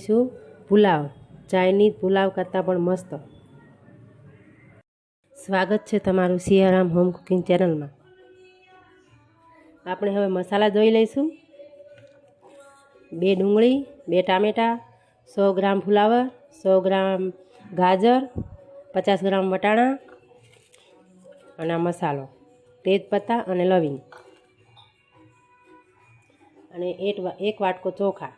લઈશું પુલાવ, ચાઇનીઝ પુલાવ કરતાં પણ મસ્ત। સ્વાગત છે તમારું સિયારામ હોમ કુકિંગ ચેનલમાં। આપણે હવે મસાલા જોઈ લઈશું। 2 ડુંગળી, 2 ટામેટાં, 100 ગ્રામ ફુલાવર, 100 ગ્રામ ગાજર, 50 ગ્રામ વટાણા અને આ મસાલો, તેજપત્તા અને લવિંગ અને 1 વાટકો ચોખા।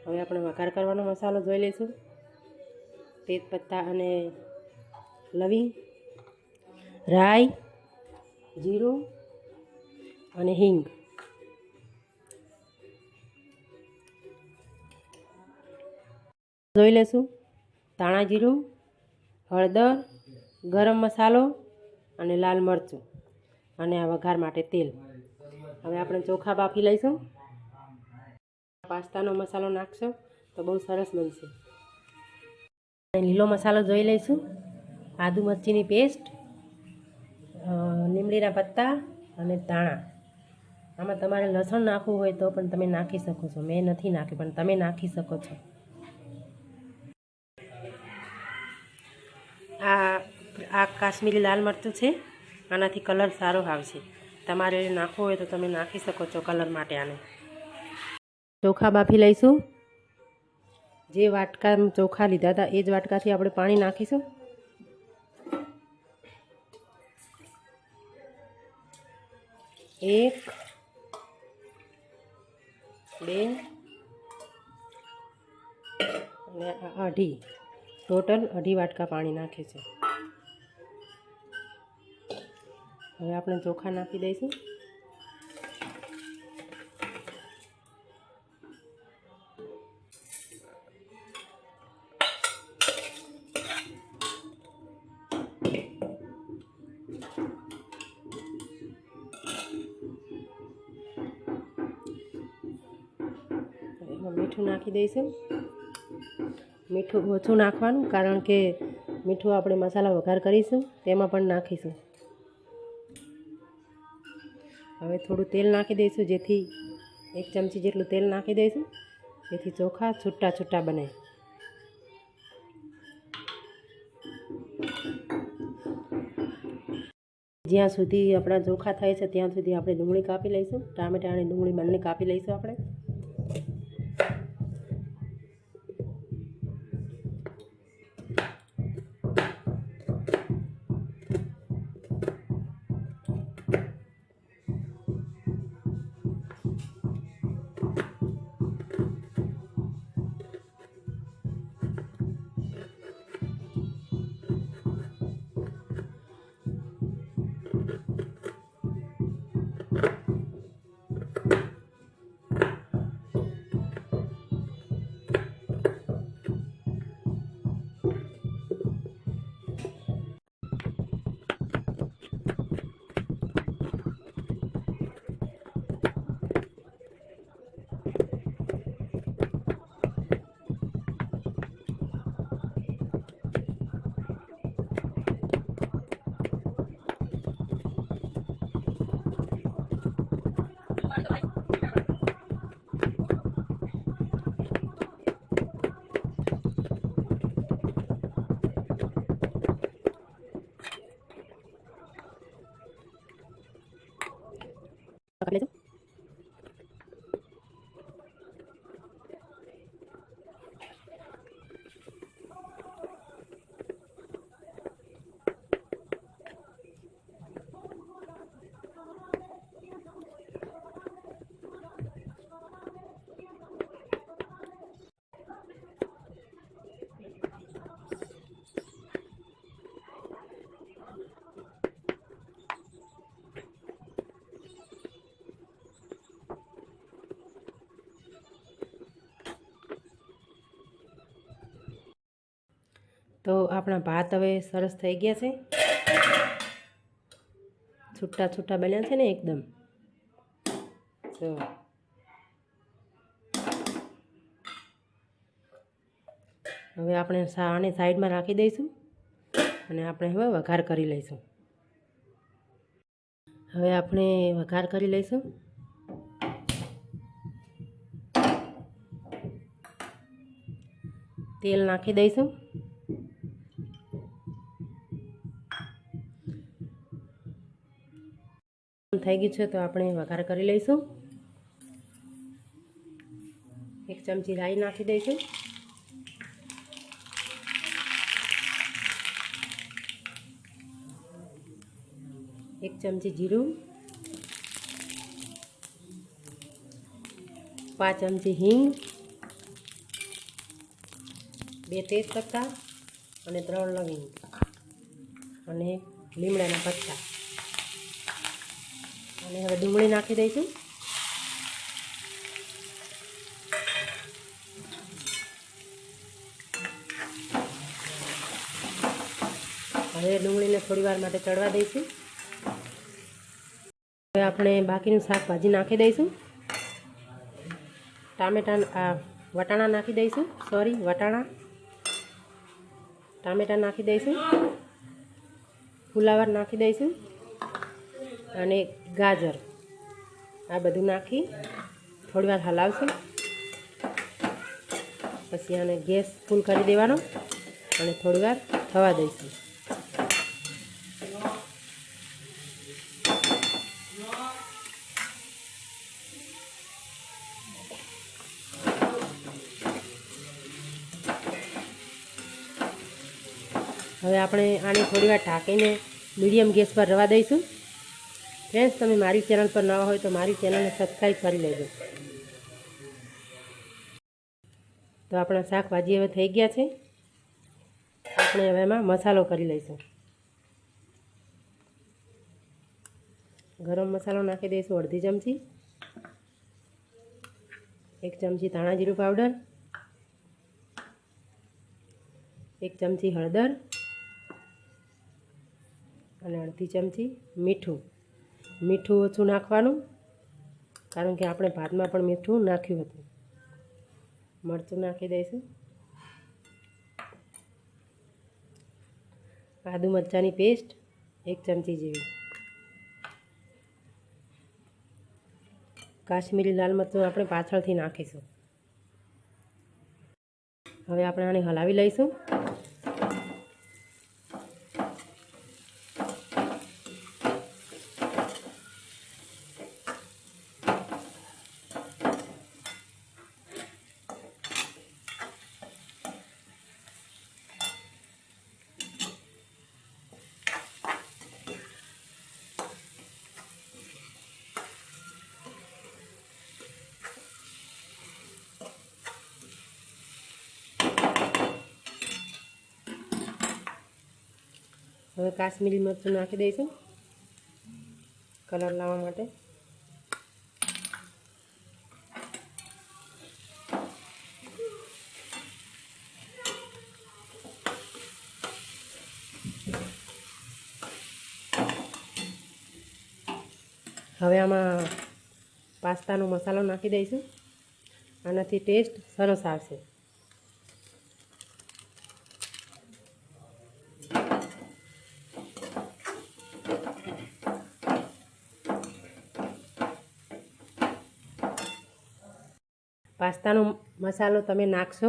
હવે આપણે વઘાર કરવાનો મસાલો જોઈ લઈશું। તેજપત્તા અને લવિંગ, રાઈ, જીરું અને હિંગ। જોઈ લઈશું ધાણા જીરું, હળદર, ગરમ મસાલો અને લાલ મરચું અને આ વઘાર માટે તેલ। હવે આપણે ચોખા બાફી લઈશું। પાસ્તાનો મસાલો નાખશો તો બહુ સરસ બનશે। લીલો મસાલો જોઈ લઈશું। આદુ મરચીની પેસ્ટ, લીમડીના પત્તા અને ધાણા। આમાં તમારે લસણ નાખવું હોય તો પણ તમે નાખી શકો છો, મેં નથી નાખ્યું પણ તમે નાખી શકો છો। આ કાશ્મીરી લાલ મરચું છે, આનાથી કલર સારો આવશે। તમારે નાખવું હોય તો તમે નાખી શકો છો કલર માટે આને। ચોખા બાફી લઈશું। જે વાટકા ચોખા લીધા હતા એ જ વાટકાથી આપણે પાણી નાખીશું। એક, બે અને અઢી, ટોટલ 2.5 વાટકા પાણી નાખે છે। હવે આપણે ચોખા નાખી દઈશું। મીઠું નાખી દઈશું। મીઠું ઓછું નાખવાનું, કારણ કે મીઠું આપણે મસાલા વઘાર કરીશું તેમાં પણ નાખીશું। હવે થોડું તેલ નાખી દઈશું, જેથી 1 ચમચી જેટલું તેલ નાખી દઈશું, જેથી ચોખા છૂટા છૂટા બને। જ્યાં સુધી આપણા ચોખા થાય છે ત્યાં સુધી આપણે ડુંગળી કાપી લઈશું। ટામેટાં અને ડુંગળી બંને કાપી લઈશું આપણે। તો આપણા ભાત હવે સરસ થઈ ગયા છે, છૂટા છૂટા બન્યા છે ને એકદમ। તો હવે આપણે આને સાઈડમાં રાખી દઈશું અને આપણે હવે વઘાર કરી લઈશું। હવે આપણે વઘાર કરી લઈશું। તેલ નાખી દઈશું. થઈ ગયું છે તો આપણે વઘાર કરી લઈશું. 1 ચમચી રાઈ નાખી દઈશું. 1 ચમચી જીરું, 5 ચમચી હિંગ, 2 તેજપત્તા અને 3 લવિંગ અને લીમડાના પત્તા. અને હવે ડુંગળી નાખી દઈશું. હવે ડુંગળીને થોડી વાર માટે ચડવા દઈશું. હવે આપણે બાકીનું શાકભાજી નાખી દઈશું. વટાણા નાખી દઈશું. ટામેટા નાખી દઈશું. ફુલાવર નાખી દઈશું અને ગાજર. આ બધું નાખી થોડી વાર હલાવશું. પછી આને ગેસ ફૂલ કરી દેવાનો અને થોડી વાર થવા દઈશું. હવે આપણે આને થોડી વાર ઢાંકીને મીડિયમ ગેસ પર રવા દઈશું. ફ્રેન્ડ્સ, તમે મારી ચેનલ પર નવા હોય તો મારી ચેનલને સબસ્ક્રાઈબ કરી લેજો. તો આપણા શાકભાજી હવે થઈ ગયા છે. આપણે હવે એમાં મસાલો કરી લઈશું. ગરમ મસાલો નાખી દઈશું અડધી ચમચી. 1 ચમચી ધાણા જીરું પાવડર, 1 ચમચી હળદર અને અડધી ચમચી મીઠું. મીઠું ઓછું નાખવાનું કારણ કે આપણે ભાતમાં પણ મીઠું નાખ્યું હતું. મરચું નાખી દઈશું. આદુ મરચાંની પેસ્ટ 1 ચમચી જેવી. કાશ્મીરી લાલ મરચું આપણે પાછળથી નાખીશું. હવે આપણે આને હલાવી લઈશું. હવે કાશ્મીરી મરચું નાખી દઈશું કલર લાવવા માટે. હવે આમાં પાસ્તાનો મસાલો નાખી દઈશું. આનાથી ટેસ્ટ સરસ આવશે. પાસ્તાનો મસાલો તમે નાખશો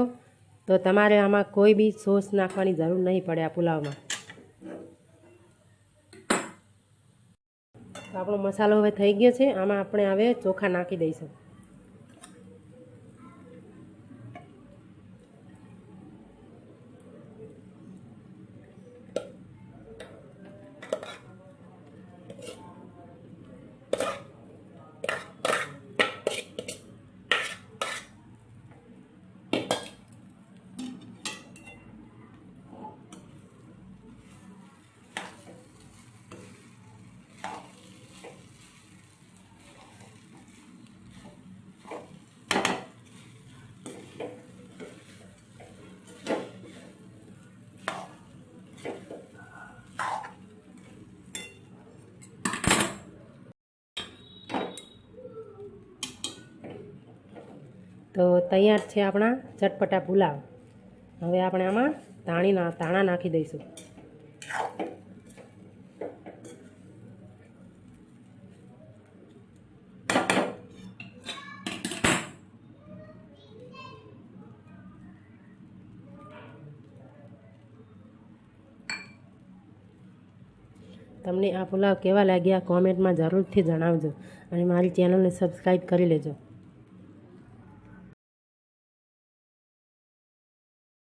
તો તમારે આમાં કોઈ બી સોસ નાખવાની જરૂર નહીં પડે. આ પુલાવમાં તો આપણો મસાલો હવે થઈ ગયો છે. આમાં આપણે હવે ચોખા નાખી દઈશું. તો તૈયાર છે આપણા ચટપટા પુલાવ. હવે આપણે આમાં ધાણા નાખી દઈશું. તમને આ પુલાવ કેવા લાગ્યા કોમેન્ટમાં જરૂરથી જણાવજો અને મારી ચેનલને સબસ્ક્રાઈબ કરી લેજો.